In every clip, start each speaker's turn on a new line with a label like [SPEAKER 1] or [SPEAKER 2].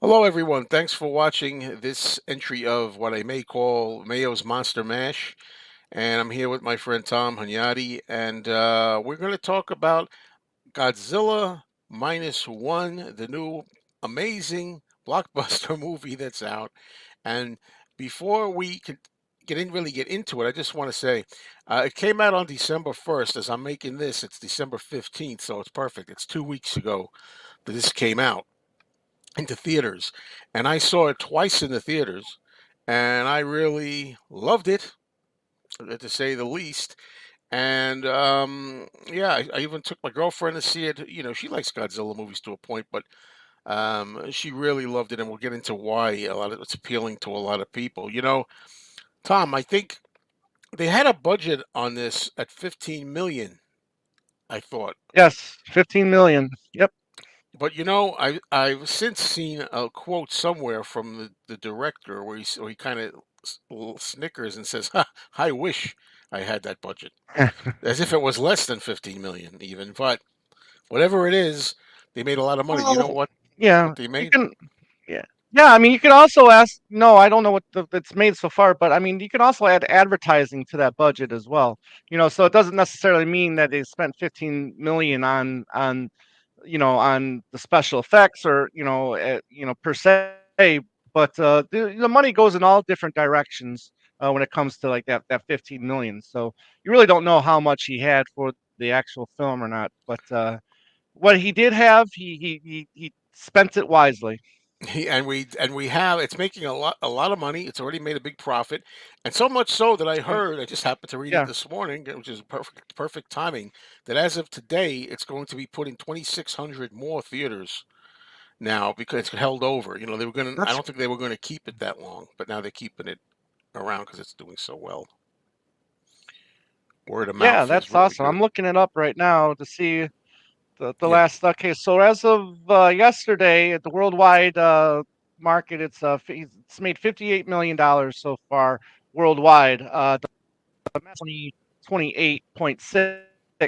[SPEAKER 1] Hello, everyone. Thanks for watching this entry of what I may call Mayo's Monster Mash. And I'm here with my friend Tom Hunyadi, and we're going to talk about Godzilla Minus One, the new amazing blockbuster movie that's out. And before we can really get into it, I just want to say it came out on December 1st. As I'm making this, it's December 15th, so it's perfect. It's 2 weeks ago that this came out into theaters, and I saw it twice in the theaters, and I really loved it, to say the least. And yeah, I even took my girlfriend to see it. You know, she likes Godzilla movies to a point, but she really loved it, and we'll get into why a lot of it's appealing to a lot of people. You know, Tom, I think they had a budget on this at 15 million. I thought.
[SPEAKER 2] Yes, 15 million. Yep.
[SPEAKER 1] But you know, I've since seen a quote somewhere from the director where he kind of snickers and says, ha, "I wish I had that budget," as if it was less than 15 million even. But whatever it is, they made a lot of money. Do you know
[SPEAKER 2] Well, yeah,
[SPEAKER 1] what they
[SPEAKER 2] you
[SPEAKER 1] made?
[SPEAKER 2] can. Yeah, yeah. I mean, you can also ask. No, I don't know what it's made so far, but I mean, you can also add advertising to that budget as well. So it doesn't necessarily mean that they spent 15 million on on the special effects or per se. But the money goes in all different directions when it comes to like that 15 million. So you really don't know how much he had for the actual film or not. But what he did have, he spent it wisely.
[SPEAKER 1] And we have it's making a lot of money. It's already made a big profit, and so much so that I
[SPEAKER 2] And
[SPEAKER 1] heard. I just happened to read it
[SPEAKER 2] yeah,
[SPEAKER 1] this morning, which is perfect timing. That as of today, it's going to be put in 2,600 more theaters now because it's held over. You know, they were going to. I
[SPEAKER 2] that's
[SPEAKER 1] don't think they were going to keep it that long, but now they're keeping it around because it's doing so well. Word of
[SPEAKER 2] yeah,
[SPEAKER 1] mouth is
[SPEAKER 2] that's
[SPEAKER 1] really
[SPEAKER 2] awesome.
[SPEAKER 1] good.
[SPEAKER 2] I'm looking it up right now to see the
[SPEAKER 1] Yeah,
[SPEAKER 2] last. Okay, so as of yesterday at the worldwide market, it's made $58 million so far worldwide. The 28.6.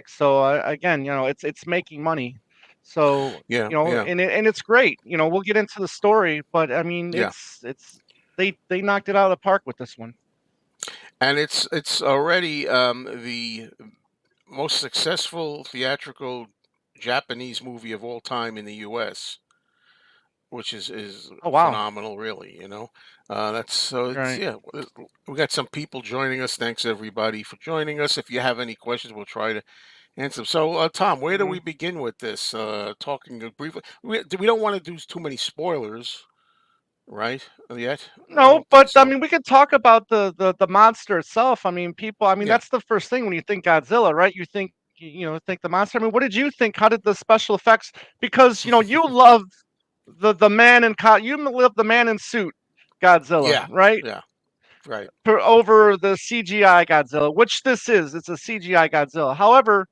[SPEAKER 2] So again, it's making money. So
[SPEAKER 1] yeah, yeah,
[SPEAKER 2] and it's great. We'll get into the story, but I mean,
[SPEAKER 1] yeah.
[SPEAKER 2] it's they knocked it out of the park with this one.
[SPEAKER 1] And it's already the most successful theatrical Japanese movie of all time in the U.S., which is
[SPEAKER 2] Oh wow!
[SPEAKER 1] phenomenal, really. You know, that's so it's
[SPEAKER 2] Right.
[SPEAKER 1] yeah. We got some people joining us. Thanks everybody for joining us. If you have any questions, we'll try to answer. So, Tom, where do we
[SPEAKER 2] Mhm.
[SPEAKER 1] begin with this? Talking briefly. We don't want to do too many spoilers, right? Yet, I
[SPEAKER 2] No,
[SPEAKER 1] don't think
[SPEAKER 2] but I
[SPEAKER 1] so.
[SPEAKER 2] mean, we could talk about the monster itself. I mean, people. I mean,
[SPEAKER 1] Yeah.
[SPEAKER 2] that's the first thing when you think Godzilla, right? You think think the monster. I mean, what did you think? How did the special effects? Because you love the man in you love the man in suit Godzilla,
[SPEAKER 1] Yeah.
[SPEAKER 2] right?
[SPEAKER 1] Yeah. Right.
[SPEAKER 2] Over the CGI Godzilla, which this is. It's a CGI Godzilla. However,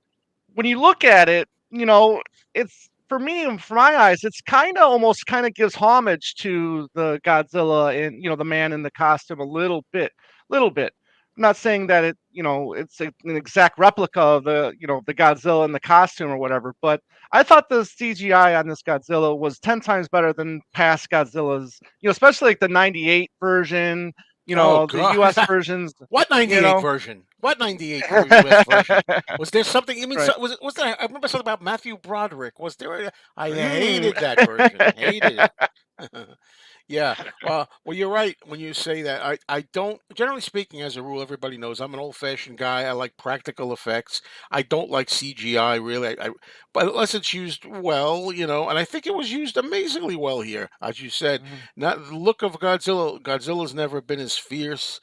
[SPEAKER 2] when you look at it, it's for me and for my eyes, it's kind of gives homage to the Godzilla and the man in the costume a little bit. I'm not saying that it's an exact replica of the Godzilla in the costume or whatever, but I thought the CGI on this Godzilla was 10 times better than past Godzillas. Especially like the '98 version,
[SPEAKER 1] Oh
[SPEAKER 2] the
[SPEAKER 1] God!
[SPEAKER 2] U.S. versions.
[SPEAKER 1] What
[SPEAKER 2] You
[SPEAKER 1] 98
[SPEAKER 2] know,
[SPEAKER 1] version? What 98 U.S. version? Was there something? I mean,
[SPEAKER 2] right?
[SPEAKER 1] was there? I remember something about Matthew Broderick. Was there? I
[SPEAKER 2] Mm.
[SPEAKER 1] hated that version. Hated it. Yeah. Well, you're right when you say that. I don't. Generally speaking, as a rule, everybody knows I'm an old-fashioned guy. I like practical effects. I don't like CGI really. But unless it's used well, and I think it was used amazingly well here, as you said.
[SPEAKER 2] Mhm,
[SPEAKER 1] Not the look of Godzilla. Godzilla's never been as fierce,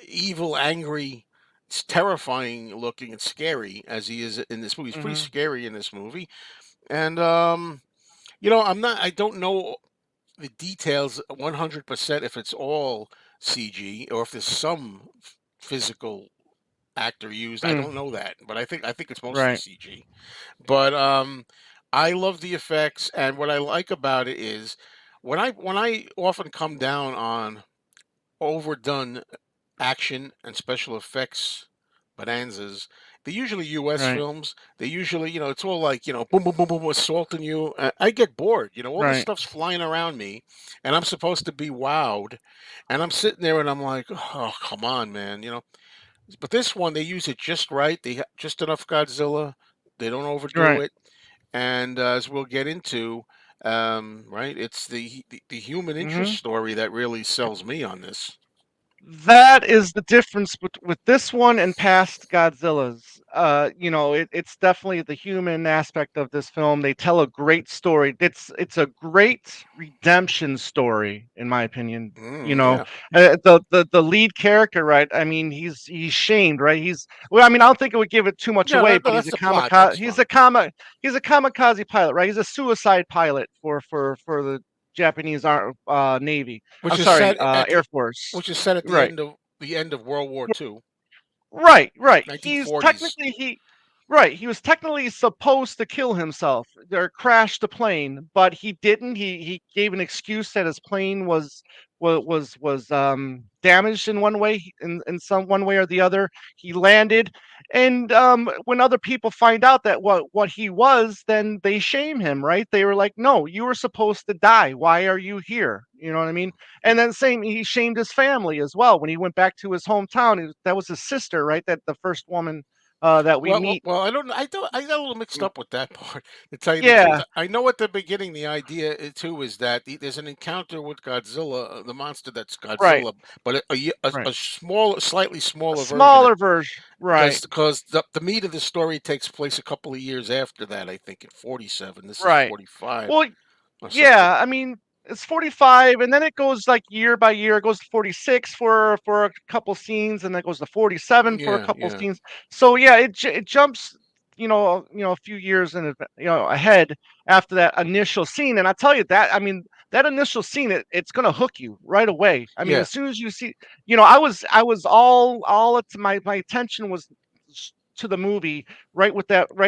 [SPEAKER 1] evil, angry. It's terrifying looking and scary as he is in this movie. He's pretty
[SPEAKER 2] mhm,
[SPEAKER 1] scary in this movie, and I'm not. I don't know the details 100% if it's all CG or if there's some physical actor used. I
[SPEAKER 2] mm,
[SPEAKER 1] don't know that, but I think it's mostly
[SPEAKER 2] right.
[SPEAKER 1] CG. But I love the effects, and what I like about it is when I often come down on overdone action and special effects bonanzas, they're usually U.S.
[SPEAKER 2] Right.
[SPEAKER 1] films. They usually, it's all like, boom, boom, boom, boom, assaulting you. I get bored. All this
[SPEAKER 2] Right.
[SPEAKER 1] stuff's flying around me, and I'm supposed to be wowed, and I'm sitting there and I'm like, oh, come on, man. But this one, they use it just right. Just enough Godzilla. They don't overdo
[SPEAKER 2] Right.
[SPEAKER 1] it. And as we'll get into, right, it's the human interest
[SPEAKER 2] Mhm.
[SPEAKER 1] story that really sells me on this.
[SPEAKER 2] That is the difference with this one and past Godzillas. It's definitely the human aspect of this film. They tell a great story. It's a great redemption story, in my opinion. You know,
[SPEAKER 1] Yeah.
[SPEAKER 2] the lead character, right? I mean, he's shamed, right? Well, I mean, I don't think it would give it too much
[SPEAKER 1] Yeah,
[SPEAKER 2] away,
[SPEAKER 1] no,
[SPEAKER 2] but he's
[SPEAKER 1] that's
[SPEAKER 2] a
[SPEAKER 1] the plot.
[SPEAKER 2] kamikaze.
[SPEAKER 1] That's fine.
[SPEAKER 2] He's a kamikaze pilot, right? He's a suicide pilot for the Japanese Navy. I'm
[SPEAKER 1] Which is
[SPEAKER 2] sorry,
[SPEAKER 1] set at
[SPEAKER 2] Air
[SPEAKER 1] the
[SPEAKER 2] Force.
[SPEAKER 1] which is set at
[SPEAKER 2] Right.
[SPEAKER 1] the end of World War II,
[SPEAKER 2] Right, right.
[SPEAKER 1] 1940s.
[SPEAKER 2] He was technically supposed to kill himself or crash the plane, but he didn't. He gave an excuse that his plane was damaged in one way, in some one way or the other. He landed, and when other people find out that what he was, then they shame him, right? They were like, "No, you were supposed to die. Why are you here?" You know what I mean? And then same, he shamed his family as well when he went back to his hometown. That was his sister, right? That the first woman that we meet.
[SPEAKER 1] I don't. I don't. I got a little mixed
[SPEAKER 2] Mm,
[SPEAKER 1] up with that part. To tell you the truth,
[SPEAKER 2] yeah,
[SPEAKER 1] I know at the beginning the idea too is that there's an encounter with Godzilla, the monster that's
[SPEAKER 2] right,
[SPEAKER 1] Godzilla, but
[SPEAKER 2] right.
[SPEAKER 1] a small, slightly
[SPEAKER 2] A
[SPEAKER 1] smaller version.
[SPEAKER 2] smaller version, right,
[SPEAKER 1] Because the meat of the story takes place a couple of years after that. I think in 47. This is
[SPEAKER 2] right.
[SPEAKER 1] 45
[SPEAKER 2] Well,
[SPEAKER 1] or something.
[SPEAKER 2] yeah, I mean, it's 45, and then it goes like year by year. It goes to 46 for a couple scenes, and then it goes to 47 for a
[SPEAKER 1] Yeah,
[SPEAKER 2] couple
[SPEAKER 1] yeah,
[SPEAKER 2] scenes. So yeah, it jumps, a few years ahead after that initial scene. And I tell you that, I mean, that initial scene, it's gonna hook you right away. I mean,
[SPEAKER 1] yeah.
[SPEAKER 2] as soon as you see, I was all it's my attention was to the movie right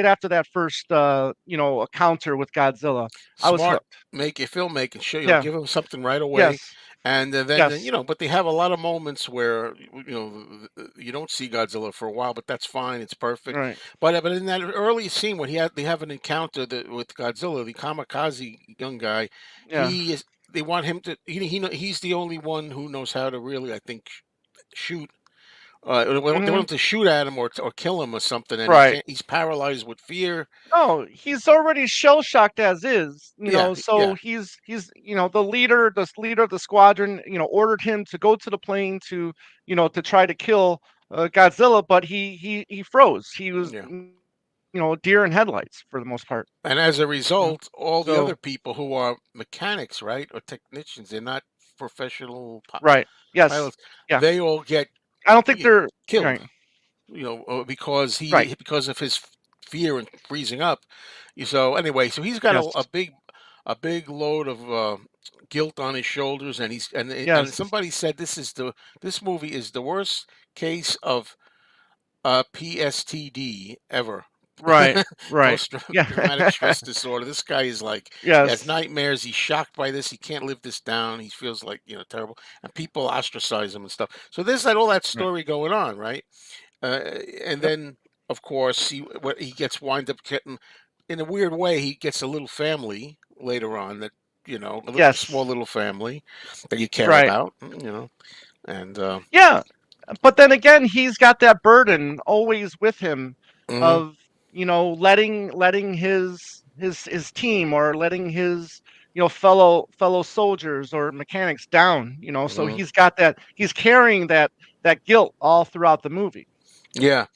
[SPEAKER 2] after that first encounter with Godzilla. I was
[SPEAKER 1] Smart,
[SPEAKER 2] hooked.
[SPEAKER 1] make a filmmaking show.
[SPEAKER 2] Yeah.
[SPEAKER 1] Give them something right away,
[SPEAKER 2] Yes.
[SPEAKER 1] and then
[SPEAKER 2] Yes.
[SPEAKER 1] But they have a lot of moments where you don't see Godzilla for a while, but that's fine. It's perfect.
[SPEAKER 2] Right.
[SPEAKER 1] But in that early scene when they have an encounter with Godzilla, the kamikaze young guy,
[SPEAKER 2] Yeah.
[SPEAKER 1] he is. They want him to. He's the only one who knows how to really, I think, shoot. They
[SPEAKER 2] Mhm.
[SPEAKER 1] want him to shoot at him or kill him or something, and he
[SPEAKER 2] Right.
[SPEAKER 1] can't. He's paralyzed with fear.
[SPEAKER 2] No, he's already shell shocked as is,
[SPEAKER 1] Yeah,
[SPEAKER 2] so
[SPEAKER 1] yeah,
[SPEAKER 2] he's the leader of the squadron, ordered him to go to the plane to try to kill Godzilla, but he froze. He was,
[SPEAKER 1] yeah.
[SPEAKER 2] deer in headlights for the most part.
[SPEAKER 1] And as a
[SPEAKER 2] You know?
[SPEAKER 1] result, all the other
[SPEAKER 2] So
[SPEAKER 1] people who are mechanics, right, or technicians, they're not professional
[SPEAKER 2] right. Yes.
[SPEAKER 1] pilots.
[SPEAKER 2] Yeah.
[SPEAKER 1] They all get
[SPEAKER 2] I don't think
[SPEAKER 1] y-
[SPEAKER 2] they're
[SPEAKER 1] killed,
[SPEAKER 2] right. Right.
[SPEAKER 1] because of his fear and freezing up. So anyway, so he's got
[SPEAKER 2] Yes.
[SPEAKER 1] a big load of guilt on his shoulders, and
[SPEAKER 2] Yes.
[SPEAKER 1] somebody said this movie is the worst case of PSTD ever.
[SPEAKER 2] Right. Right.
[SPEAKER 1] Post
[SPEAKER 2] Yeah.
[SPEAKER 1] traumatic stress disorder. This guy is like, he has
[SPEAKER 2] Yes.
[SPEAKER 1] nightmares. He's shocked by this. He can't live this down. He feels like, terrible. And people ostracize him and stuff. So there's all that
[SPEAKER 2] Right.
[SPEAKER 1] story going on, right? Uh, and
[SPEAKER 2] Yep.
[SPEAKER 1] then, of course, he gets wind up getting, in a weird way, he gets a little family later on that, a small
[SPEAKER 2] Yes.
[SPEAKER 1] little family that you care
[SPEAKER 2] Right.
[SPEAKER 1] about, and,
[SPEAKER 2] Yeah. But then again, he's got that burden always with him
[SPEAKER 1] mhm,
[SPEAKER 2] of, letting his team, or letting his, fellow soldiers or mechanics down, so
[SPEAKER 1] mhm.
[SPEAKER 2] he's carrying that guilt all throughout the movie.
[SPEAKER 1] Yeah.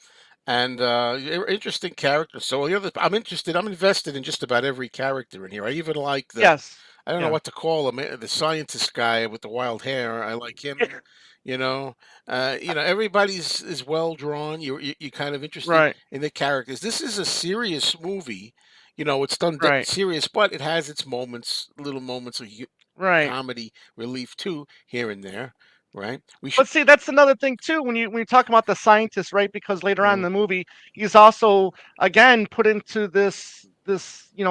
[SPEAKER 1] And interesting character. So I'm invested in just about every character in here. I even like
[SPEAKER 2] Yes.
[SPEAKER 1] I don't know
[SPEAKER 2] Yeah.
[SPEAKER 1] what to call him, the scientist guy with the wild hair. I like him. You know, everybody's is well drawn. You kind of interested
[SPEAKER 2] Right.
[SPEAKER 1] in the characters. This is a serious movie. It's done
[SPEAKER 2] Right.
[SPEAKER 1] serious, but it has its moments, little moments of
[SPEAKER 2] Right.
[SPEAKER 1] comedy relief too, here and there. Right? We should.
[SPEAKER 2] But see, that's another thing too when you talk about the scientist, right? Because later on in
[SPEAKER 1] Mm,
[SPEAKER 2] the movie, he's also again put into this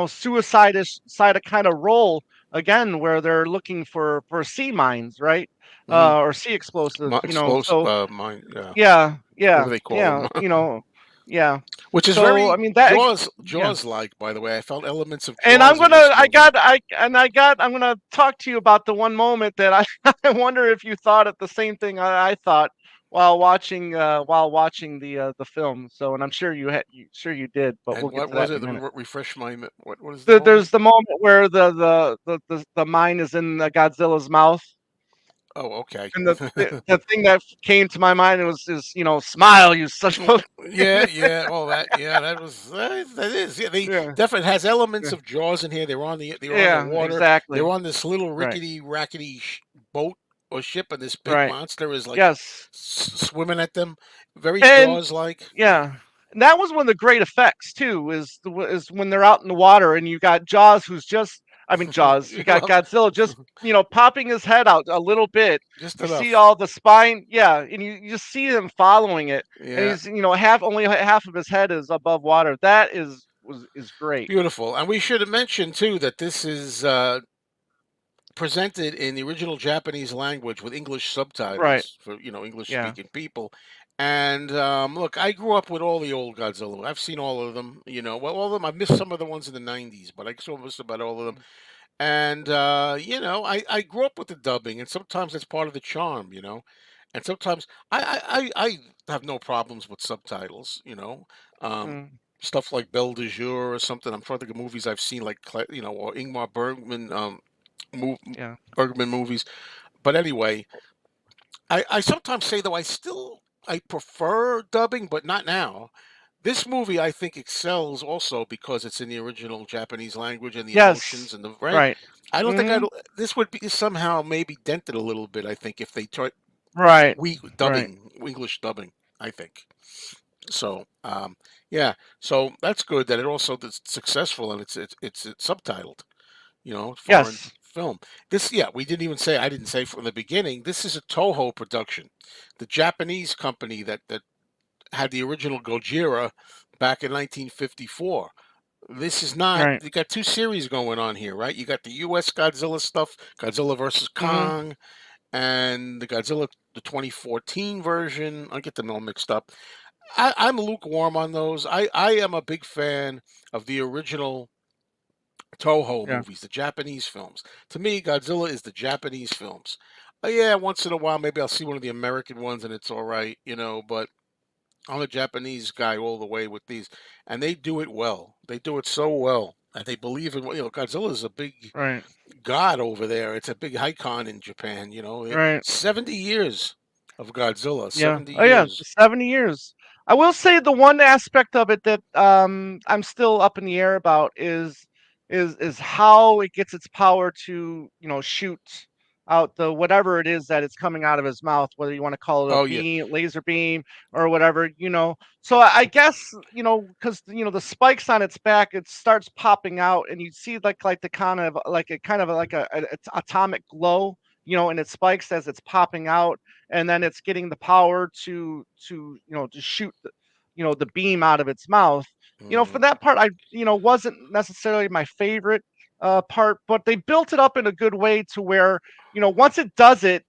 [SPEAKER 2] suicide side of kind of role again, where they're looking for sea mines, right?
[SPEAKER 1] mm,
[SPEAKER 2] Or sea explosives,
[SPEAKER 1] explosive.
[SPEAKER 2] So
[SPEAKER 1] Mine. Yeah.
[SPEAKER 2] yeah,
[SPEAKER 1] What
[SPEAKER 2] yeah,
[SPEAKER 1] do they call
[SPEAKER 2] yeah,
[SPEAKER 1] them?
[SPEAKER 2] Yeah.
[SPEAKER 1] which is
[SPEAKER 2] So I
[SPEAKER 1] very
[SPEAKER 2] mean that yeah.
[SPEAKER 1] Jaws like, by the way. I felt elements of
[SPEAKER 2] And
[SPEAKER 1] Jaws in this movie.
[SPEAKER 2] I'm gonna talk to you about the one moment that I I wonder if you thought of the same thing I thought while watching the film. So and I'm sure sure you did, but we'll
[SPEAKER 1] And
[SPEAKER 2] get
[SPEAKER 1] what
[SPEAKER 2] to
[SPEAKER 1] was
[SPEAKER 2] that in
[SPEAKER 1] it?
[SPEAKER 2] a
[SPEAKER 1] Let me
[SPEAKER 2] minute.
[SPEAKER 1] refresh my. What is the moment?
[SPEAKER 2] There's the moment where the mine is in Godzilla's mouth.
[SPEAKER 1] Oh, okay.
[SPEAKER 2] And the thing that came to my mind was is smile, you son
[SPEAKER 1] Mm,
[SPEAKER 2] of
[SPEAKER 1] yeah,
[SPEAKER 2] a
[SPEAKER 1] yeah, all that. Yeah, that was that is. Yeah, they
[SPEAKER 2] yeah,
[SPEAKER 1] definitely has elements
[SPEAKER 2] yeah,
[SPEAKER 1] of Jaws in here. They're on the
[SPEAKER 2] yeah,
[SPEAKER 1] water. They're
[SPEAKER 2] exactly.
[SPEAKER 1] on this little
[SPEAKER 2] Right,
[SPEAKER 1] rickety rackety boat or ship, and this big
[SPEAKER 2] right.
[SPEAKER 1] monster is like
[SPEAKER 2] Yes.
[SPEAKER 1] swimming at them. Very
[SPEAKER 2] And
[SPEAKER 1] Jaws like.
[SPEAKER 2] yeah, and that was one of the great effects too. Is when they're out in the water and you got Jaws, who's just I mean Jaws, you got
[SPEAKER 1] Well,
[SPEAKER 2] Godzilla just popping his head out a little bit.
[SPEAKER 1] just
[SPEAKER 2] You see
[SPEAKER 1] enough.
[SPEAKER 2] all the spine, yeah, and you just see him following it, and
[SPEAKER 1] Yeah,
[SPEAKER 2] he's half only half of his head is above water. That is great.
[SPEAKER 1] beautiful. And we should have mentioned too that this is presented in the original Japanese language with English
[SPEAKER 2] Right.
[SPEAKER 1] subtitles for English
[SPEAKER 2] Yeah.
[SPEAKER 1] speaking people. And look, I grew up with all the old Godzilla. I've seen all of them. Well, all of them. I missed some of the ones in the '90s, but I saw most about all of them. And I grew up with the dubbing, and sometimes that's part of the charm. And sometimes I have no problems with subtitles. Um,
[SPEAKER 2] Mm,
[SPEAKER 1] stuff like Belle de Jour or something. I'm trying to think of movies I've seen, like or Ingmar Bergman mov
[SPEAKER 2] yeah.
[SPEAKER 1] Bergman movies. But anyway, I sometimes say though I prefer dubbing, but not now. This movie I think excels also because it's in the original Japanese language and the emotions
[SPEAKER 2] Yes.
[SPEAKER 1] and the right.
[SPEAKER 2] Right.
[SPEAKER 1] I don't think I
[SPEAKER 2] Mhm.
[SPEAKER 1] this would be somehow maybe dented a little bit. I think if they tried
[SPEAKER 2] Right.
[SPEAKER 1] we
[SPEAKER 2] Right.
[SPEAKER 1] dubbing English dubbing. I think so. Yeah, so that's good that it also is successful and it's subtitled. Foreign
[SPEAKER 2] Yes.
[SPEAKER 1] film. This, yeah, we didn't even say, I didn't say from the beginning, this is a Toho production. The Japanese company that had the original Gojira back in 1954. This is not,
[SPEAKER 2] Right.
[SPEAKER 1] you got two series going on here, right? You got the US Godzilla stuff, Godzilla versus
[SPEAKER 2] Mhm.
[SPEAKER 1] Kong, and the Godzilla, the 2014 version. I get them all mixed up. I'm lukewarm on those. I am a big fan of the original Toho
[SPEAKER 2] Yeah.
[SPEAKER 1] movies, the Japanese films. To me, Godzilla is the Japanese films. Yeah, once in a while, maybe I'll see one of the American ones and it's all right, but I'm a Japanese guy all the way with these. And they do it well. They do it so well. And they believe in, Godzilla is a big
[SPEAKER 2] Right.
[SPEAKER 1] god over there. It's a big icon in Japan,
[SPEAKER 2] Right.
[SPEAKER 1] 70 years of Godzilla,
[SPEAKER 2] Yeah.
[SPEAKER 1] 70
[SPEAKER 2] Oh yeah,
[SPEAKER 1] years.
[SPEAKER 2] 70 years. I will say the one aspect of it that I'm still up in the air about is how it gets its power to, shoot out the whatever it is that it's coming out of his mouth, whether you want to call it a
[SPEAKER 1] Oh, yeah.
[SPEAKER 2] beam, laser beam or whatever. So I guess, cuz the spikes on its back it starts popping out and you see like the kind of like it's atomic glow, and it spikes as it's popping out and then it's getting the power to shoot the beam out of its mouth. For
[SPEAKER 1] Hmm.
[SPEAKER 2] that part I wasn't necessarily my favorite part, but they built it up in a good way to where once it does it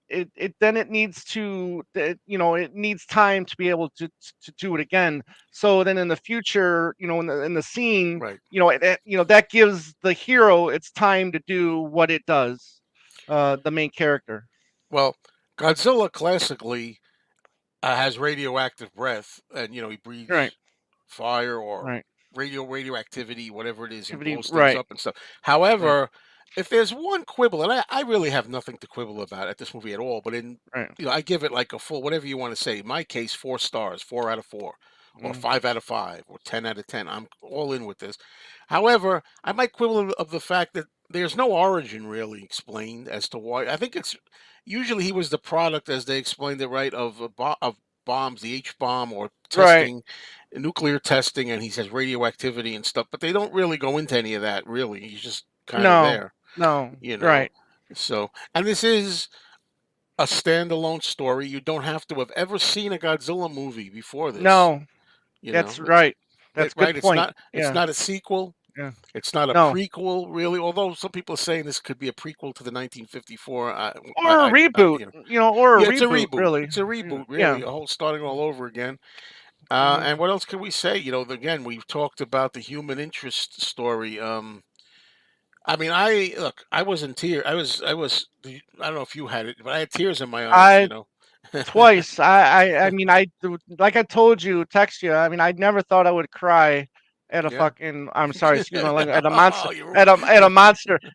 [SPEAKER 2] then it needs it needs time to be able to do it again. So then in the future, in the scene,
[SPEAKER 1] Right.
[SPEAKER 2] that gives the hero its time to do what it does, the main character.
[SPEAKER 1] Well, Godzilla classically has radioactive breath, and he
[SPEAKER 2] Right.
[SPEAKER 1] breathes fire or
[SPEAKER 2] Right.
[SPEAKER 1] radioactivity, whatever it is, and
[SPEAKER 2] Activity,
[SPEAKER 1] blows things
[SPEAKER 2] right,
[SPEAKER 1] up and stuff.
[SPEAKER 2] right,
[SPEAKER 1] However, if there's one quibble, and I really have nothing to quibble about at this movie at all, but
[SPEAKER 2] right.
[SPEAKER 1] I give it like a full, whatever you want to say. In my case, 4 stars, 4 out of 4, or
[SPEAKER 2] Mm,
[SPEAKER 1] 5 out of 5, or 10 out of 10. I'm all in with this. However, I might quibble of the fact that there's no origin really explained as to why. I think it's usually he was the product, as they explained it, right, of bombs, the H bomb, or
[SPEAKER 2] right.
[SPEAKER 1] testing, nuclear testing, and he says radioactivity and stuff, but they don't really go into any of that. Really, he's just kind of
[SPEAKER 2] No,
[SPEAKER 1] there,
[SPEAKER 2] no,
[SPEAKER 1] you know.
[SPEAKER 2] right.
[SPEAKER 1] So, and this is a standalone story. You don't have to have ever seen a Godzilla movie before this.
[SPEAKER 2] No, that's
[SPEAKER 1] It's
[SPEAKER 2] right. That's a good
[SPEAKER 1] right. It's
[SPEAKER 2] point.
[SPEAKER 1] not. It's
[SPEAKER 2] Yeah,
[SPEAKER 1] not a sequel.
[SPEAKER 2] yeah.
[SPEAKER 1] It's not a
[SPEAKER 2] No,
[SPEAKER 1] prequel, really. Although some people are saying this could be a prequel to the 1954.
[SPEAKER 2] or a reboot, or a
[SPEAKER 1] Yeah, it's a
[SPEAKER 2] reboot,
[SPEAKER 1] reboot.
[SPEAKER 2] really.
[SPEAKER 1] It's a reboot,
[SPEAKER 2] Yeah,
[SPEAKER 1] really. A whole starting all over again.
[SPEAKER 2] Mhm.
[SPEAKER 1] And what else can we say? Again, we've talked about the human interest story. I mean, I look, I was in tears. I don't know if you had it, but I had tears in my eyes.
[SPEAKER 2] I Twice. I mean, like I told you, text you. I mean, I never thought I would cry at a
[SPEAKER 1] Yeah.
[SPEAKER 2] fucking. I'm sorry, excuse my language. At a monster.
[SPEAKER 1] Oh, you're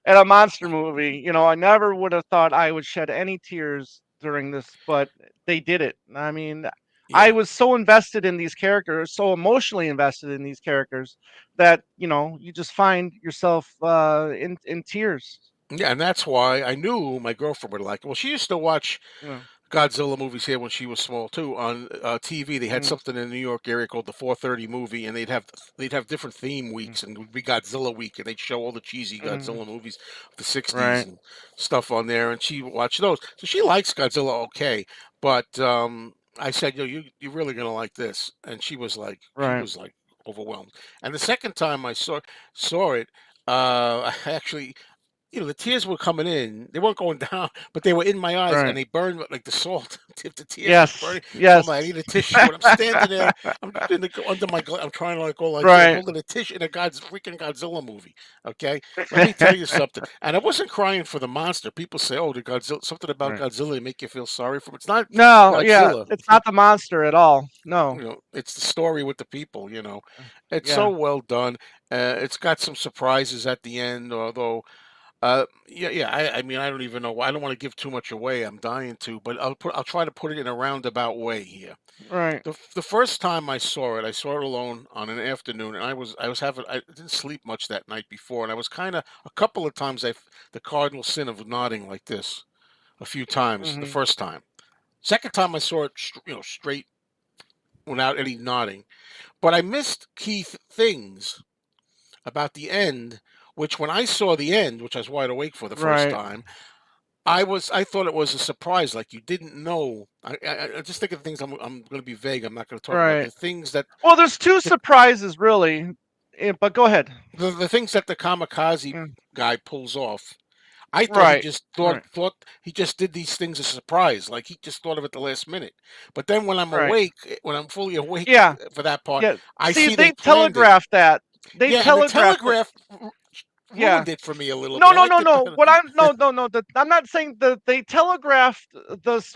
[SPEAKER 2] At a monster movie. I never would have thought I would shed any tears during this, but they did it. I mean, I
[SPEAKER 1] yeah.
[SPEAKER 2] was so invested in these characters, so emotionally invested in these characters that you just find yourself in tears.
[SPEAKER 1] Yeah, and that's why I knew my girlfriend would like it. Well, she used to watch
[SPEAKER 2] You know.
[SPEAKER 1] Godzilla movies here when she was small too. On TV, they had
[SPEAKER 2] Mm,
[SPEAKER 1] something in the New York area called the 4:30 movie, and they'd have different theme
[SPEAKER 2] mm,
[SPEAKER 1] weeks, and it would be Godzilla week, and they'd show all the cheesy
[SPEAKER 2] mm,
[SPEAKER 1] Godzilla movies of the '60s
[SPEAKER 2] right.
[SPEAKER 1] and stuff on there, and she watched those. So she likes Godzilla, okay, but I said, you really gonna like this, and she
[SPEAKER 2] Right.
[SPEAKER 1] was like overwhelmed. And the second time I saw it, I actually the tears were coming in. They weren't going down, but they were in my eyes, and
[SPEAKER 2] Right.
[SPEAKER 1] they burned like the salt. If the tears was
[SPEAKER 2] Yes.
[SPEAKER 1] burning, so I'm
[SPEAKER 2] Yes.
[SPEAKER 1] like, I need a tissue, and I'm standing there. I'm in under my. I'm trying to like go like this. I'm
[SPEAKER 2] Right.
[SPEAKER 1] holding a tissue in a freaking Godzilla movie. Okay, let me tell you something. And I wasn't crying for the monster. People say, "Oh, the Godzilla, something about
[SPEAKER 2] Right.
[SPEAKER 1] Godzilla make you feel sorry for him." It's not
[SPEAKER 2] No, yeah,
[SPEAKER 1] Godzilla.
[SPEAKER 2] it's not the monster at all. No.
[SPEAKER 1] It's the story with the people. It's so
[SPEAKER 2] Yeah.
[SPEAKER 1] well done. It's got some surprises at the end, although yeah, yeah. I mean, I don't even know. I don't want to give too much away. I'm dying to, but I'll try to put it in a roundabout way here.
[SPEAKER 2] Right.
[SPEAKER 1] The first time I saw it alone on an afternoon, and I didn't sleep much that night before, and I was kind of a couple of times the cardinal sin of nodding like this a few times. The
[SPEAKER 2] Mhm.
[SPEAKER 1] first time, second time I saw it, straight without any nodding, but I missed key things about the end, which when I saw the end, which I was wide awake for the first
[SPEAKER 2] Right.
[SPEAKER 1] time, I thought it was a surprise, like you didn't know. I just think of things. I'm going to be vague. I'm not going to talk about
[SPEAKER 2] Right.
[SPEAKER 1] the things that
[SPEAKER 2] Well, there's two
[SPEAKER 1] the,
[SPEAKER 2] surprises really, but go ahead.
[SPEAKER 1] the things that the kamikaze
[SPEAKER 2] Mm,
[SPEAKER 1] guy pulls off. I thought he
[SPEAKER 2] right.
[SPEAKER 1] just
[SPEAKER 2] Right.
[SPEAKER 1] thought he just did these things as a surprise, like he just thought of it the last minute. But then when I'm
[SPEAKER 2] Right.
[SPEAKER 1] awake, when I'm fully awake
[SPEAKER 2] Yeah.
[SPEAKER 1] for that part,
[SPEAKER 2] Yeah.
[SPEAKER 1] I
[SPEAKER 2] See,
[SPEAKER 1] see they
[SPEAKER 2] they
[SPEAKER 1] planned it.
[SPEAKER 2] telegraphed that. They
[SPEAKER 1] Yeah, and the
[SPEAKER 2] telegraphed it.
[SPEAKER 1] telegraph
[SPEAKER 2] Yeah.
[SPEAKER 1] ruined it for me a little
[SPEAKER 2] No,
[SPEAKER 1] bit. I
[SPEAKER 2] no,
[SPEAKER 1] like
[SPEAKER 2] no,
[SPEAKER 1] the
[SPEAKER 2] no. What I'm no, no, no. I'm not saying that they telegraphed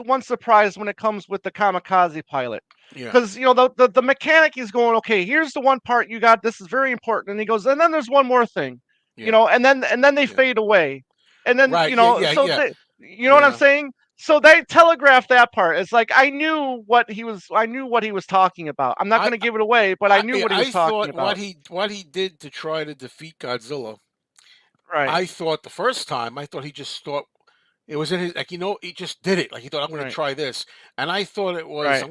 [SPEAKER 2] one surprise when it comes with the kamikaze pilot,
[SPEAKER 1] yeah,
[SPEAKER 2] because the mechanic is going, okay. Here's the one part you got. This is very important, and he goes, and then there's one more thing,
[SPEAKER 1] yeah,
[SPEAKER 2] and then they
[SPEAKER 1] yeah.
[SPEAKER 2] fade away, and then
[SPEAKER 1] Right. Yeah, yeah,
[SPEAKER 2] so
[SPEAKER 1] yeah,
[SPEAKER 2] you know what I'm
[SPEAKER 1] yeah.
[SPEAKER 2] saying? So they telegraphed that part. It's like I knew what he was talking about. I'm not
[SPEAKER 1] I
[SPEAKER 2] going to give it away, but I knew
[SPEAKER 1] yeah,
[SPEAKER 2] what he was
[SPEAKER 1] I
[SPEAKER 2] talking
[SPEAKER 1] thought
[SPEAKER 2] about.
[SPEAKER 1] what he did to try to defeat Godzilla.
[SPEAKER 2] Right,
[SPEAKER 1] I thought the first time, I thought he just thought it was in his like he just did it. Like he thought I'm going to
[SPEAKER 2] right,
[SPEAKER 1] try this, and I thought it was
[SPEAKER 2] right,
[SPEAKER 1] I'm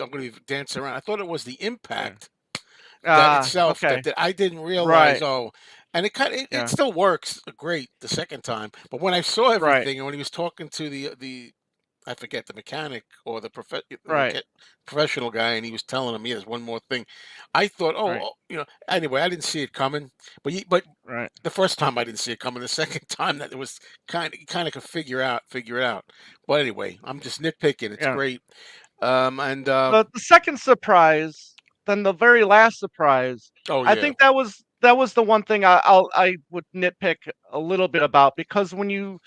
[SPEAKER 1] going to dance around. I thought it was the
[SPEAKER 2] right.
[SPEAKER 1] impact that
[SPEAKER 2] Ah,
[SPEAKER 1] itself
[SPEAKER 2] okay.
[SPEAKER 1] that I didn't realize.
[SPEAKER 2] Right.
[SPEAKER 1] Oh, and it
[SPEAKER 2] Yeah.
[SPEAKER 1] still works great the second time, but when I saw
[SPEAKER 2] Right.
[SPEAKER 1] everything and when he was talking to the I forget the mechanic or
[SPEAKER 2] Right.
[SPEAKER 1] professional guy, and he was telling him, "Yeah, there's one more thing." I thought,
[SPEAKER 2] Right.
[SPEAKER 1] anyway, I didn't see it coming, but
[SPEAKER 2] Right.
[SPEAKER 1] the first time I didn't see it coming. The second time that it was kind of could figure it out. But anyway, I'm just nitpicking. It's
[SPEAKER 2] Yeah.
[SPEAKER 1] great. And
[SPEAKER 2] The second surprise, then the very last surprise,
[SPEAKER 1] oh
[SPEAKER 2] I
[SPEAKER 1] yeah,
[SPEAKER 2] think that was the one thing I would nitpick a little bit about, because when you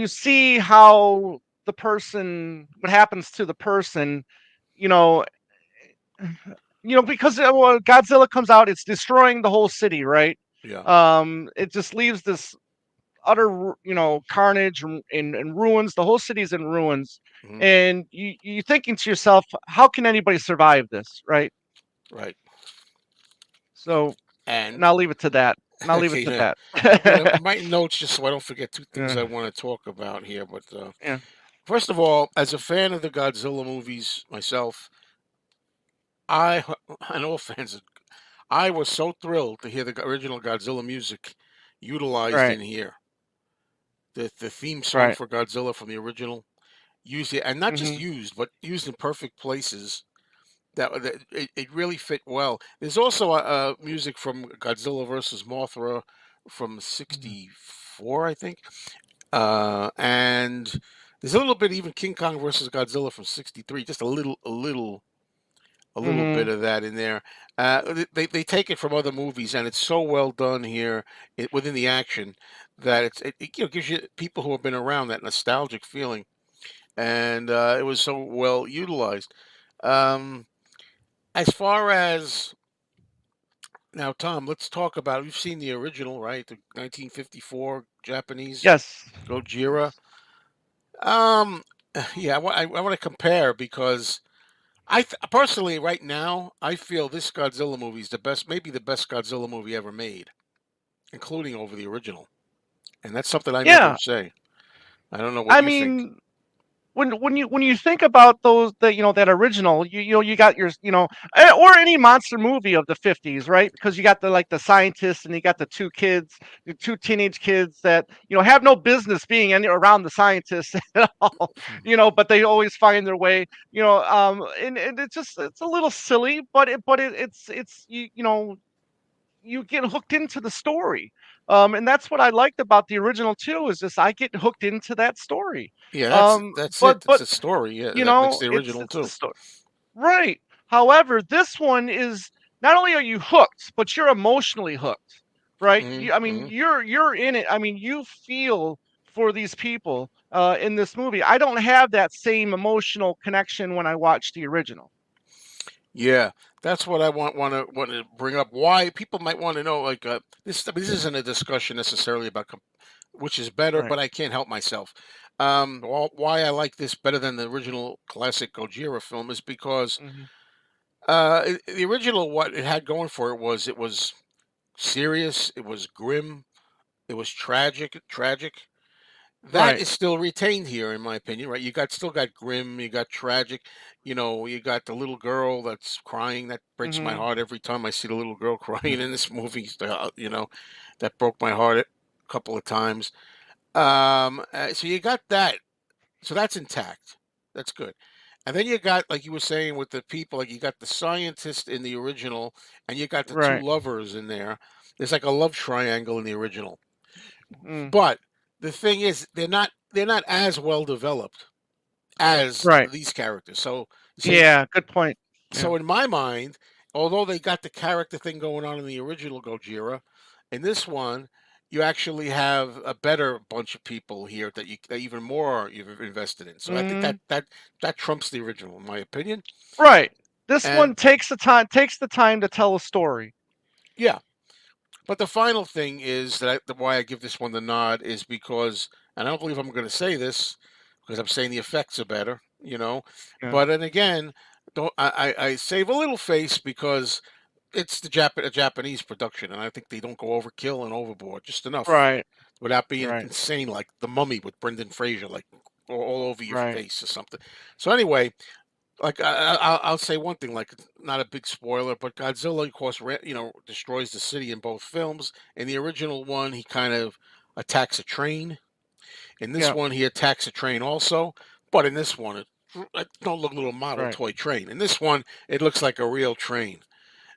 [SPEAKER 2] see how what happens to the person, you know, because when Godzilla comes out, it's destroying the whole city, right?
[SPEAKER 1] yeah,
[SPEAKER 2] It just leaves this utter carnage and ruins. The whole city's in ruins,
[SPEAKER 1] hmm,
[SPEAKER 2] and you're thinking to yourself, how can anybody survive this, right?
[SPEAKER 1] right.
[SPEAKER 2] So, and
[SPEAKER 1] And
[SPEAKER 2] I'll leave it to that. And I'll leave it
[SPEAKER 1] okay,
[SPEAKER 2] to
[SPEAKER 1] yeah.
[SPEAKER 2] that.
[SPEAKER 1] I'm writing notes just so I don't forget two things
[SPEAKER 2] Yeah,
[SPEAKER 1] I want to talk about here. But
[SPEAKER 2] yeah,
[SPEAKER 1] first of all, as a fan of the Godzilla movies myself, I and all fans I was so thrilled to hear the original Godzilla music utilized
[SPEAKER 2] right,
[SPEAKER 1] in here. The theme song
[SPEAKER 2] right.
[SPEAKER 1] for Godzilla from the original used it, and not just
[SPEAKER 2] Hmm.
[SPEAKER 1] used, but used in perfect places. It really fit well. There's also music from Godzilla versus Mothra from '64, I think, and there's a little bit even King Kong versus Godzilla from '63. Just a little a little bit
[SPEAKER 2] Mhm.
[SPEAKER 1] of that in there. They take it from other movies, and it's so well done here within the action that it gives you people who have been around that nostalgic feeling, and it was so well utilized. Um, as far as now, Tom, let's talk about. You've seen the original, right? The 1954 Japanese
[SPEAKER 2] Yes.
[SPEAKER 1] Gojira.
[SPEAKER 2] Yes.
[SPEAKER 1] Um, yeah, I want to compare because personally, right now, I feel this Godzilla movie is the best, maybe the best Godzilla movie ever made, including over the original. And that's something I never
[SPEAKER 2] Yeah.
[SPEAKER 1] say. I don't know what
[SPEAKER 2] I
[SPEAKER 1] you think.
[SPEAKER 2] mean, when you think about those that that original, you got your or any monster movie of the 50s, right? Because you got the scientists and you got the two kids, the two teenage kids that have no business being around the scientists at all,
[SPEAKER 1] Mm.
[SPEAKER 2] but they always find their way, and it's a little silly, but it's you get hooked into the story. And that's what I liked about the original too, is just I get hooked into that story.
[SPEAKER 1] Yeah,
[SPEAKER 2] Um,
[SPEAKER 1] that's
[SPEAKER 2] but
[SPEAKER 1] it. It's
[SPEAKER 2] but
[SPEAKER 1] a story. Yeah, that makes the original
[SPEAKER 2] it's the
[SPEAKER 1] too.
[SPEAKER 2] story, right? However, this one is not only are you hooked, but you're emotionally hooked, right? I mean,
[SPEAKER 1] Hmm.
[SPEAKER 2] you're in it. I mean, you feel for these people in this movie. I don't have that same emotional connection when I watch the original.
[SPEAKER 1] Yeah, that's what I want to bring up. Why people might want to know, like this. I mean, this isn't a discussion necessarily about which is better,
[SPEAKER 2] Right.
[SPEAKER 1] but I can't help myself. Why I like this better than the original classic Gojira film is because
[SPEAKER 2] Hmm.
[SPEAKER 1] the original, what it had going for it was serious, it was grim, it was tragic. That
[SPEAKER 2] Right.
[SPEAKER 1] is still retained here, in my opinion. Right? Still got grim, you got tragic. You got the little girl that's crying. That breaks my
[SPEAKER 2] Hmm.
[SPEAKER 1] heart every time I see the little girl crying in this movie. That broke my heart a couple of times. So you got that. So that's intact. That's good. And then you got, like you were saying, with the people, like you got the scientist in the original, and you got the two
[SPEAKER 2] Right.
[SPEAKER 1] lovers in there. There's like a love triangle in the original.
[SPEAKER 2] Mm.
[SPEAKER 1] But the thing is, they're not as well developed as
[SPEAKER 2] Right.
[SPEAKER 1] these characters. So see,
[SPEAKER 2] Yeah, good point. Yeah.
[SPEAKER 1] so in my mind, although they got the character thing going on in the original Gojira, in this one, you actually have a better bunch of people here that even more you've invested in. So I think
[SPEAKER 2] Mhm.
[SPEAKER 1] that trumps the original, in my opinion.
[SPEAKER 2] Right. This
[SPEAKER 1] And
[SPEAKER 2] one takes the time to tell a story.
[SPEAKER 1] yeah, but the final thing is why I give this one the nod is because, and I don't believe I'm going to say this because I'm saying the effects are better.
[SPEAKER 2] Yeah.
[SPEAKER 1] But then again, don't I save a little face because it's a Japanese production, and I think they don't go overkill and overboard, just enough
[SPEAKER 2] Right.
[SPEAKER 1] without being
[SPEAKER 2] Right.
[SPEAKER 1] insane like The Mummy with Brendan Fraser, like all over your
[SPEAKER 2] Right.
[SPEAKER 1] face or something. So anyway, like I'll say one thing, like it's not a big spoiler, but Godzilla, of course, destroys the city in both films. In the original one, he kind of attacks a train. In this
[SPEAKER 2] Yeah.
[SPEAKER 1] one, he attacks a train also, but in this one, it don't look little model
[SPEAKER 2] Right.
[SPEAKER 1] toy train. In this one, it looks like a real train.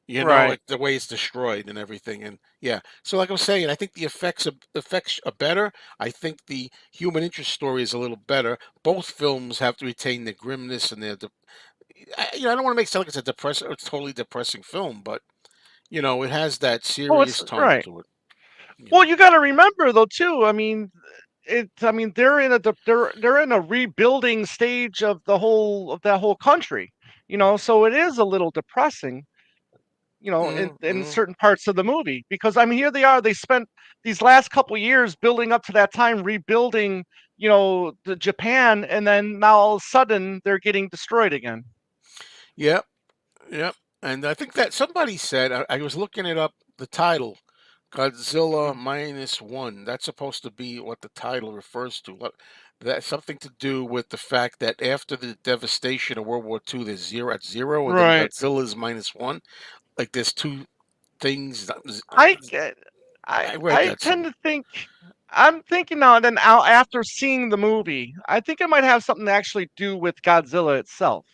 [SPEAKER 2] Right.
[SPEAKER 1] Like the way it's destroyed and everything. And yeah, so like I was saying, I think the effects are better. I think the human interest story is a little better. Both films have to retain the grimness and I don't want to make it sound like it's a totally depressing film, but it has that
[SPEAKER 2] Oh, it's
[SPEAKER 1] serious tone
[SPEAKER 2] right.
[SPEAKER 1] to it. You
[SPEAKER 2] Well,
[SPEAKER 1] know.
[SPEAKER 2] you got to remember though too. I mean, they're in they're in a rebuilding stage of that whole country. So it is a little depressing. In
[SPEAKER 1] Mm-hmm.
[SPEAKER 2] certain parts of the movie, because I mean, here they are. They spent these last couple years building up to that time, rebuilding, the Japan, and then now all of a sudden they're getting destroyed again.
[SPEAKER 1] Yep, yep. And I think that somebody said I was looking it up. The title, Godzilla
[SPEAKER 2] Mm.
[SPEAKER 1] minus one. That's supposed to be what the title refers to. That's something to do with the fact that after the devastation of World War II, there's zero at zero, and then
[SPEAKER 2] Right.
[SPEAKER 1] Godzilla is minus one. Like there's two things.
[SPEAKER 2] I get-
[SPEAKER 1] I read
[SPEAKER 2] I
[SPEAKER 1] that
[SPEAKER 2] tend
[SPEAKER 1] somewhere.
[SPEAKER 2] to think I'm thinking now and then after seeing the movie, I think it might have something to actually do with Godzilla itself.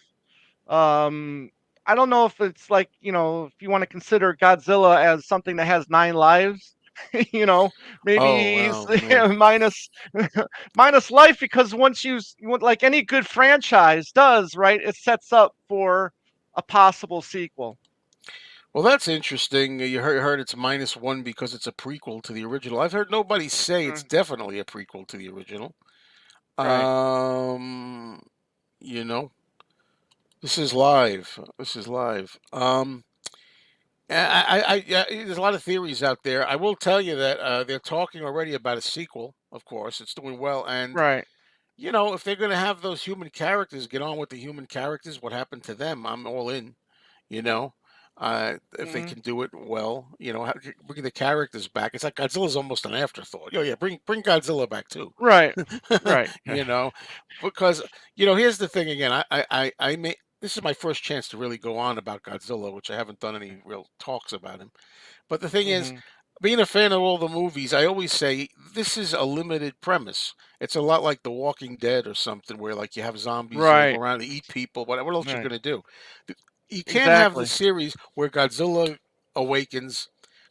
[SPEAKER 2] Um, I don't know if it's like, if you want to consider Godzilla as something that has 9 lives, you know,
[SPEAKER 1] Oh
[SPEAKER 2] maybe he's
[SPEAKER 1] wow, man.
[SPEAKER 2] minus minus life, because once like any good franchise does, right, it sets up for a possible sequel.
[SPEAKER 1] Well, that's interesting. You heard it's -1 because it's a prequel to the original. I've heard nobody say it's
[SPEAKER 2] Mm,
[SPEAKER 1] definitely a prequel to the original.
[SPEAKER 2] right,
[SPEAKER 1] Um, you know, this is live. This is live. Yeah, there's a lot of theories out there. I will tell you that they're talking already about a sequel. Of course, it's doing well, and
[SPEAKER 2] right.
[SPEAKER 1] if they're going to have those human characters, get on with the human characters. What happened to them? I'm all in. You know, if they
[SPEAKER 2] Hmm.
[SPEAKER 1] can do it well, bring the characters back. It's like Godzilla's almost an afterthought. Oh yeah, bring Godzilla back too.
[SPEAKER 2] Right, right, right.
[SPEAKER 1] you know, because here's the thing again. I may This is my first chance to really go on about Godzilla, which I haven't done any real talks about him. But the thing is,
[SPEAKER 2] Hmm.
[SPEAKER 1] being a fan of all the movies, I always say this is a limited premise. It's a lot like The Walking Dead or something, where like you have zombies, go
[SPEAKER 2] Right,
[SPEAKER 1] around and eat people. What else you
[SPEAKER 2] right.
[SPEAKER 1] gonna do? You can't have the
[SPEAKER 2] Exactly.
[SPEAKER 1] series where Godzilla awakens,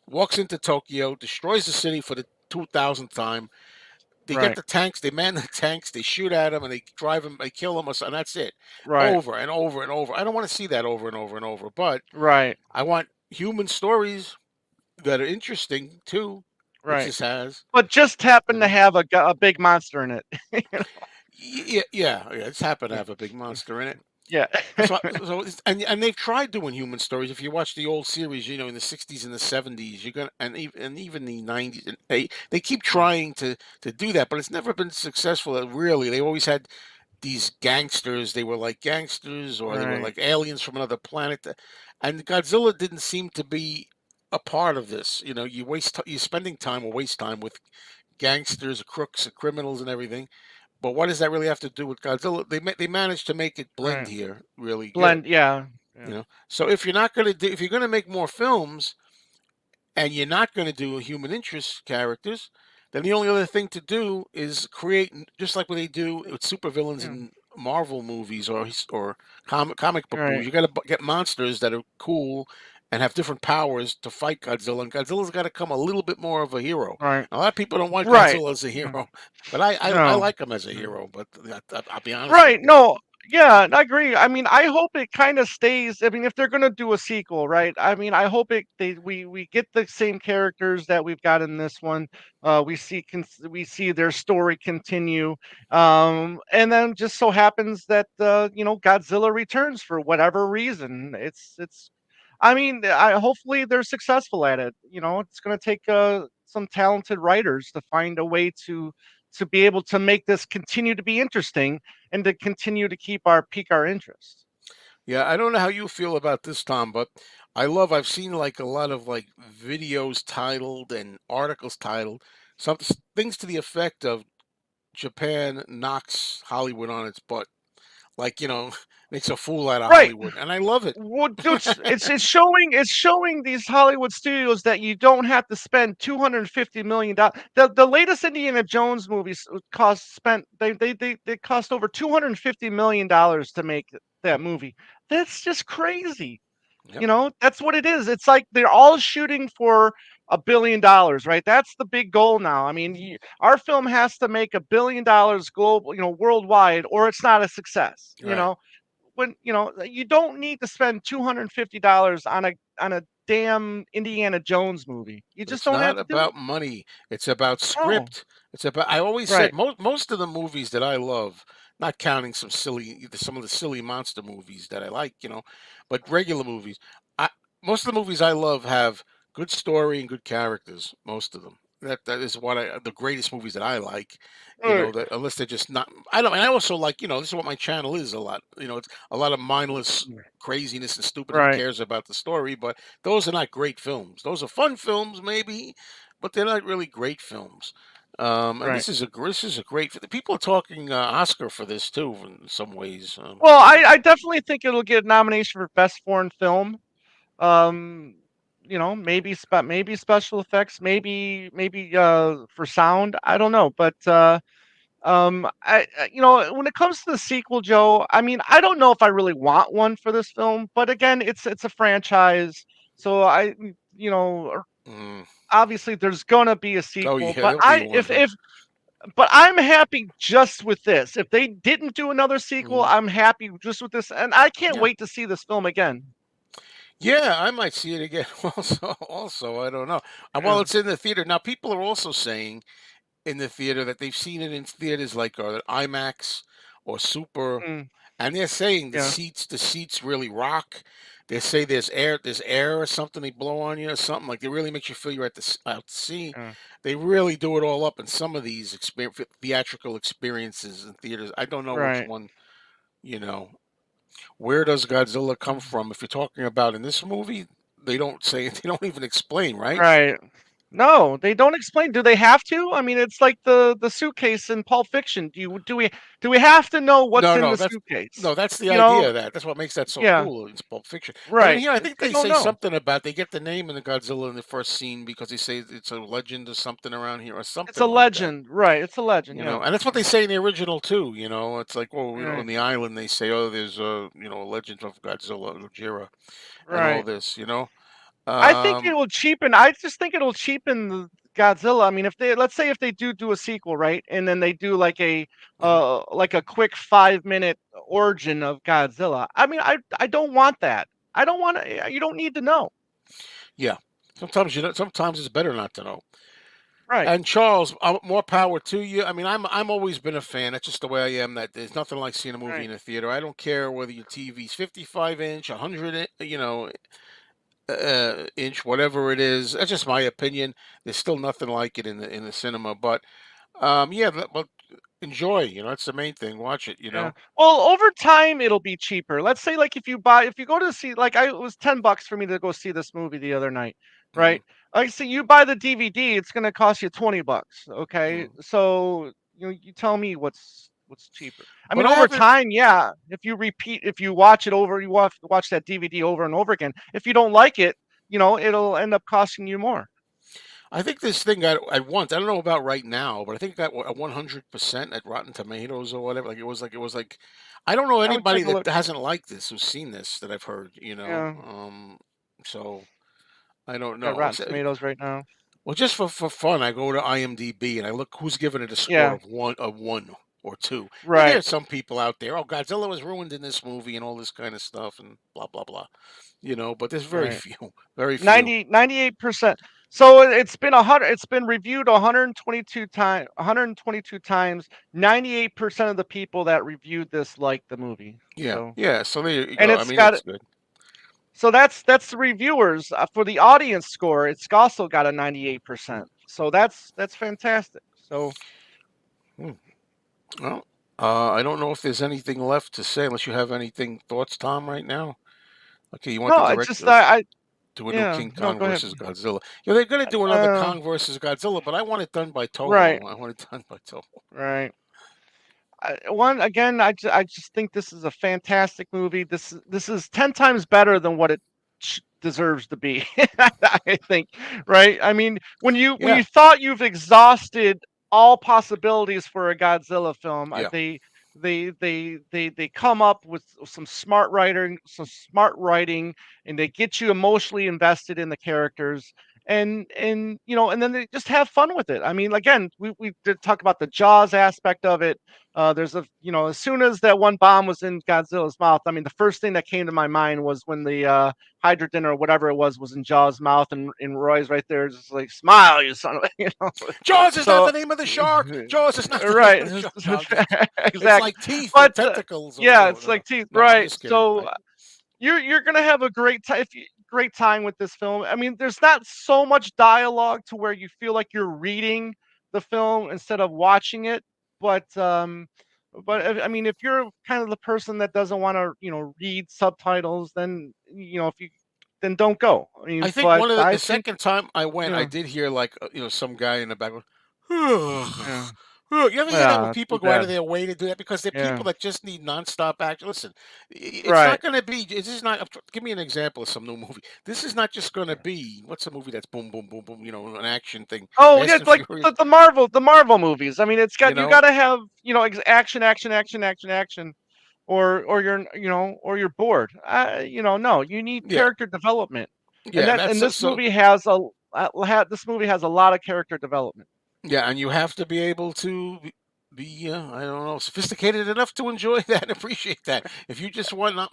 [SPEAKER 1] walks into Tokyo, destroys the city for the 2000th time. They get
[SPEAKER 2] Right,
[SPEAKER 1] the tanks, they man the tanks, they shoot at them, and they drive them, they kill them, and that's it,
[SPEAKER 2] right,
[SPEAKER 1] over and over and over. I don't want to see that over and over and over, but
[SPEAKER 2] right,
[SPEAKER 1] I want human stories that are interesting too, which
[SPEAKER 2] right.
[SPEAKER 1] this has.
[SPEAKER 2] But just
[SPEAKER 1] You
[SPEAKER 2] happen to
[SPEAKER 1] know,
[SPEAKER 2] have a big monster in it. You know?
[SPEAKER 1] yeah. It's happened to
[SPEAKER 2] Yeah.
[SPEAKER 1] have a big monster in it.
[SPEAKER 2] Yeah.
[SPEAKER 1] And they've tried doing human stories. If you watch the old series, in the '60s and the '70s, you're gonna and even the '90s, and they keep
[SPEAKER 2] Mm,
[SPEAKER 1] trying to do that, but it's never been successful. Really, they always had these gangsters. They were like gangsters, or they were
[SPEAKER 2] right,
[SPEAKER 1] like aliens from another planet. And Godzilla didn't seem to be a part of this. You're spending time or waste time with gangsters, crooks, criminals, and everything. But what does that really have to do with Godzilla? They managed to make it blend
[SPEAKER 2] right.
[SPEAKER 1] here really good.
[SPEAKER 2] Blend, yeah, yeah,
[SPEAKER 1] So if you're gonna make more films, and you're not going to do human interest characters, then the only other thing to do is create, just like what they do with supervillains
[SPEAKER 2] yeah,
[SPEAKER 1] in Marvel movies or comic book movies.
[SPEAKER 2] right,
[SPEAKER 1] You got to get monsters that are cool and have different powers to fight Godzilla. And Godzilla's got to come a little bit more of a hero.
[SPEAKER 2] right,
[SPEAKER 1] A lot of people don't want
[SPEAKER 2] right.
[SPEAKER 1] Godzilla as a
[SPEAKER 2] No,
[SPEAKER 1] hero, but I
[SPEAKER 2] no.
[SPEAKER 1] like him as a
[SPEAKER 2] No.
[SPEAKER 1] hero. But I'll be honest with
[SPEAKER 2] Right,
[SPEAKER 1] you.
[SPEAKER 2] no, yeah, I agree. I mean, I hope it kinda stays. I mean, if they're gonna do a sequel, right? I mean, I hope it they we get the same characters that we've got in this one. We see their story continue, and then just so happens that, Godzilla returns for whatever reason. It's I mean, I hopefully they're successful at it. It's gonna take, some talented writers to find a way to be able to make this continue to be interesting and to continue to keep our pique our interest.
[SPEAKER 1] Yeah, I don't know how you feel about this, Tom, but I've seen like a lot of like videos titled and articles titled things to the effect of Japan knocks Hollywood on its butt. Like, makes a fool out of
[SPEAKER 2] Right.
[SPEAKER 1] Hollywood. And I love it.
[SPEAKER 2] Well, it's showing these Hollywood studios that you don't have to spend $250 million. The latest Indiana Jones movies cost spent they cost over $250 million to make that movie. That's just crazy.
[SPEAKER 1] Yep,
[SPEAKER 2] That's what it is. It's like they're all shooting for $1 billion, right? That's the big goal now. I mean, our film has to make $1 billion global, worldwide, or it's not a success.
[SPEAKER 1] right.
[SPEAKER 2] You don't need to spend $250 on a damn Indiana Jones movie. You just
[SPEAKER 1] It's
[SPEAKER 2] don't have
[SPEAKER 1] not
[SPEAKER 2] to do it.
[SPEAKER 1] about money. It's about
[SPEAKER 2] No,
[SPEAKER 1] script. I always said
[SPEAKER 2] right,
[SPEAKER 1] most of the movies that I love, not counting some of the silly monster movies that I like, but regular movies. I Most of the movies I love have good story and good characters. Most of them. That is the greatest movies that I like.
[SPEAKER 2] right,
[SPEAKER 1] That unless they're just not. I don't. And I also like. This is what my channel is a lot. It's a lot of mindless craziness and stupid. Who
[SPEAKER 2] right,
[SPEAKER 1] cares about the story? But those are not great films. Those are fun films, maybe, but they're not really great films. And
[SPEAKER 2] right.
[SPEAKER 1] this is a great. People are talking Oscar for this too, in some ways.
[SPEAKER 2] Well, I definitely think it'll get a nomination for best foreign film. Um, maybe special effects, maybe for sound. I don't know, but when it comes to the sequel, Joe, I mean, I don't know if I really want one for this film, but again, it's a franchise, so
[SPEAKER 1] Mm.
[SPEAKER 2] obviously there's gonna be a
[SPEAKER 1] Oh
[SPEAKER 2] sequel.
[SPEAKER 1] yeah,
[SPEAKER 2] But
[SPEAKER 1] there'll be one.
[SPEAKER 2] but I'm happy just with this. If they didn't do another sequel,
[SPEAKER 1] Mhm.
[SPEAKER 2] I'm happy just with this, and I can't
[SPEAKER 1] Yeah.
[SPEAKER 2] wait to see this film again.
[SPEAKER 1] Yeah, I might see it again also, I don't know. Well,
[SPEAKER 2] Yeah.
[SPEAKER 1] it's in the theater. Now, people are also saying in the theater that they've seen it in theaters like IMAX or Super,
[SPEAKER 2] Mm,
[SPEAKER 1] and they're saying
[SPEAKER 2] yeah.
[SPEAKER 1] the seats really rock. They say there's air or something they blow on you or something like it really makes you feel you're out to sea.
[SPEAKER 2] Yeah.
[SPEAKER 1] They really do it all up in some of these theatrical experiences in theaters. I don't know which
[SPEAKER 2] Right.
[SPEAKER 1] one, you know. Where does Godzilla come from? If you're talking about in this movie, they don't say they don't even explain, right?
[SPEAKER 2] Right. No, they don't explain. Do they have to? I mean, it's like the suitcase in Pulp Fiction. Do we have to know what's
[SPEAKER 1] No,
[SPEAKER 2] in
[SPEAKER 1] no,
[SPEAKER 2] the
[SPEAKER 1] that's
[SPEAKER 2] suitcase?
[SPEAKER 1] no, that's the
[SPEAKER 2] You
[SPEAKER 1] idea
[SPEAKER 2] know?
[SPEAKER 1] of that. That's what makes that so
[SPEAKER 2] Yeah.
[SPEAKER 1] cool. It's Pulp Fiction. But in
[SPEAKER 2] Right.
[SPEAKER 1] here, I think
[SPEAKER 2] They
[SPEAKER 1] they
[SPEAKER 2] don't
[SPEAKER 1] say
[SPEAKER 2] know.
[SPEAKER 1] something about they get the name in the Godzilla in the first scene because they say it's a legend or something around here or
[SPEAKER 2] It's a
[SPEAKER 1] something like that.
[SPEAKER 2] legend. Right. It's a legend. Yeah.
[SPEAKER 1] And that's what they say in the original too. It's like, well, on
[SPEAKER 2] Right.
[SPEAKER 1] the island they say, oh, there's a legend of Godzilla, Gojira, and all
[SPEAKER 2] Right.
[SPEAKER 1] this.
[SPEAKER 2] I think
[SPEAKER 1] Um,
[SPEAKER 2] it will cheapen. I just think it'll cheapen the Godzilla. I mean, if they let's say if they do a sequel, right, and then they do
[SPEAKER 1] mhm,
[SPEAKER 2] like a quick 5 minute origin of Godzilla. I mean, I don't want that. I don't want to. You don't need to know.
[SPEAKER 1] yeah. Sometimes it's better not to know.
[SPEAKER 2] Right.
[SPEAKER 1] And Charles, more power to you. I mean, I'm always been a fan. That's just the way I am. That there's nothing like seeing a movie
[SPEAKER 2] Right.
[SPEAKER 1] in a theater. I don't care whether your TV's 55 inch, 100, inch, whatever it is. That's just my opinion. There's still nothing like it in the cinema. But yeah, but enjoy. That's the main thing. Watch it.
[SPEAKER 2] Yeah. Well, over time it'll be cheaper. Let's say like if you go to see like it was $10 for me to go see this movie the other night,
[SPEAKER 1] Hmm.
[SPEAKER 2] right? Like say you buy the DVD, it's gonna cost you $20. Okay.
[SPEAKER 1] Hmm.
[SPEAKER 2] So you tell me what's cheaper. I
[SPEAKER 1] But
[SPEAKER 2] mean
[SPEAKER 1] I
[SPEAKER 2] over
[SPEAKER 1] haven't.
[SPEAKER 2] time, yeah. If you watch it over, you watch that DVD over and over again. If you don't like it, it'll end up costing you more.
[SPEAKER 1] I think this thing got at once. I don't know about right now, but I think that a 100% at Rotten Tomatoes or whatever. Like it was like. I don't know
[SPEAKER 2] I would
[SPEAKER 1] anybody
[SPEAKER 2] take a
[SPEAKER 1] that
[SPEAKER 2] look.
[SPEAKER 1] hasn't liked this who's seen this that I've heard.
[SPEAKER 2] Yeah.
[SPEAKER 1] So I don't
[SPEAKER 2] Got
[SPEAKER 1] know.
[SPEAKER 2] Rotten Tomatoes right now.
[SPEAKER 1] Well, just for fun, I go to IMDb and I look who's given it a score
[SPEAKER 2] Yeah.
[SPEAKER 1] of one or two. And
[SPEAKER 2] Right.
[SPEAKER 1] there's some people out there. Oh, Godzilla was ruined in this movie and all this kind of stuff and blah blah blah. But there's very
[SPEAKER 2] Right.
[SPEAKER 1] few, very few.
[SPEAKER 2] 98%. So it's been reviewed 122 times 122 times. 98% of the people that reviewed this liked the movie.
[SPEAKER 1] Yeah,
[SPEAKER 2] So
[SPEAKER 1] yeah. So there you
[SPEAKER 2] and
[SPEAKER 1] go. I
[SPEAKER 2] it's
[SPEAKER 1] mean,
[SPEAKER 2] got
[SPEAKER 1] that's good.
[SPEAKER 2] so that's the reviewers for the audience score. It's also got a 98%. So that's fantastic. So
[SPEAKER 1] Hmm. Well, I don't know if there's anything left to say unless you have anything thoughts, Tom, right now. Okay, you want
[SPEAKER 2] no,
[SPEAKER 1] the
[SPEAKER 2] I
[SPEAKER 1] direct
[SPEAKER 2] just I
[SPEAKER 1] do a new
[SPEAKER 2] yeah,
[SPEAKER 1] King
[SPEAKER 2] no,
[SPEAKER 1] Kong
[SPEAKER 2] go ahead.
[SPEAKER 1] versus Godzilla. Yeah, they're gonna do another
[SPEAKER 2] Uh
[SPEAKER 1] Kong versus Godzilla, but I want it done by
[SPEAKER 2] right,
[SPEAKER 1] Toho. I want it done by Toho.
[SPEAKER 2] right. One again, I just think this is a fantastic movie. This is 10 times better than what it deserves to be. I think, right? I mean, when you
[SPEAKER 1] Yeah,
[SPEAKER 2] thought you've exhausted all possibilities for a Godzilla film,
[SPEAKER 1] yeah.
[SPEAKER 2] they come up with some smart writing, and they get you emotionally invested in the characters. And then they just have fun with it. I mean, again, we did talk about the Jaws aspect of it. As soon as that one bomb was in Godzilla's mouth, I mean, the first thing that came to my mind was when the hydrogen or whatever it was in Jaws' mouth, and Roy's right there, just like, smile, you son of a,
[SPEAKER 1] Jaws is not
[SPEAKER 2] So,
[SPEAKER 1] the name of the shark. Jaws is not the name
[SPEAKER 2] right,
[SPEAKER 1] of the shark. No, I'm just kidding. It's
[SPEAKER 2] exactly.
[SPEAKER 1] like teeth or
[SPEAKER 2] But
[SPEAKER 1] tentacles or
[SPEAKER 2] yeah,
[SPEAKER 1] no,
[SPEAKER 2] it's
[SPEAKER 1] no, no.
[SPEAKER 2] like teeth,
[SPEAKER 1] No, I'm
[SPEAKER 2] right?
[SPEAKER 1] just kidding.
[SPEAKER 2] So you're gonna have a great time with this film. I mean, there's not so much dialogue to where you feel like you're reading the film instead of watching it, but I mean, if you're kind of the person that doesn't want to, read subtitles, then if you then don't go. I
[SPEAKER 1] I
[SPEAKER 2] mean,
[SPEAKER 1] think
[SPEAKER 2] but
[SPEAKER 1] one of the
[SPEAKER 2] I think
[SPEAKER 1] second time I went, I
[SPEAKER 2] yeah,
[SPEAKER 1] did hear like some guy in the back.
[SPEAKER 2] yeah,
[SPEAKER 1] You ever hear that when
[SPEAKER 2] yeah,
[SPEAKER 1] people
[SPEAKER 2] too
[SPEAKER 1] go out of
[SPEAKER 2] bad.
[SPEAKER 1] their way to do that because they're
[SPEAKER 2] Yeah,
[SPEAKER 1] people that just need nonstop action? Listen, it's not
[SPEAKER 2] right.
[SPEAKER 1] going to be. This is not. Give me an example of some new movie. This is not just going to be. What's a movie that's boom, boom, boom, boom? An action thing.
[SPEAKER 2] Oh, yeah,
[SPEAKER 1] Fast
[SPEAKER 2] it's
[SPEAKER 1] and
[SPEAKER 2] like
[SPEAKER 1] Furious.
[SPEAKER 2] the Marvel movies. I mean,
[SPEAKER 1] You
[SPEAKER 2] you
[SPEAKER 1] know.
[SPEAKER 2] gotta have, action, action, action, action, action, or you're bored. No, you need
[SPEAKER 1] Yeah.
[SPEAKER 2] character development, and
[SPEAKER 1] Yeah. That's
[SPEAKER 2] this
[SPEAKER 1] so.
[SPEAKER 2] movie has this movie has a lot of character development.
[SPEAKER 1] Yeah, and you have to be able to be I don't know, sophisticated enough to enjoy that and appreciate that. If you just want not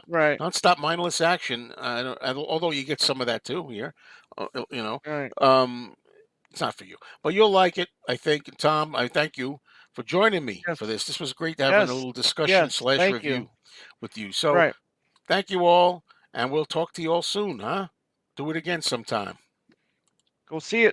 [SPEAKER 2] Right,
[SPEAKER 1] non-stop mindless action, although you get some of that too here, you know,
[SPEAKER 2] right.
[SPEAKER 1] um, it's not for you. But you'll like it, I think. And Tom, I thank you for joining me for
[SPEAKER 2] Yes,
[SPEAKER 1] this. This was great having a
[SPEAKER 2] yes,
[SPEAKER 1] little discussion
[SPEAKER 2] yes.
[SPEAKER 1] slash
[SPEAKER 2] Thank you.
[SPEAKER 1] review with you. So
[SPEAKER 2] Right.
[SPEAKER 1] thank you all, and we'll talk to you all soon, huh? Do it again sometime.
[SPEAKER 2] Go see it.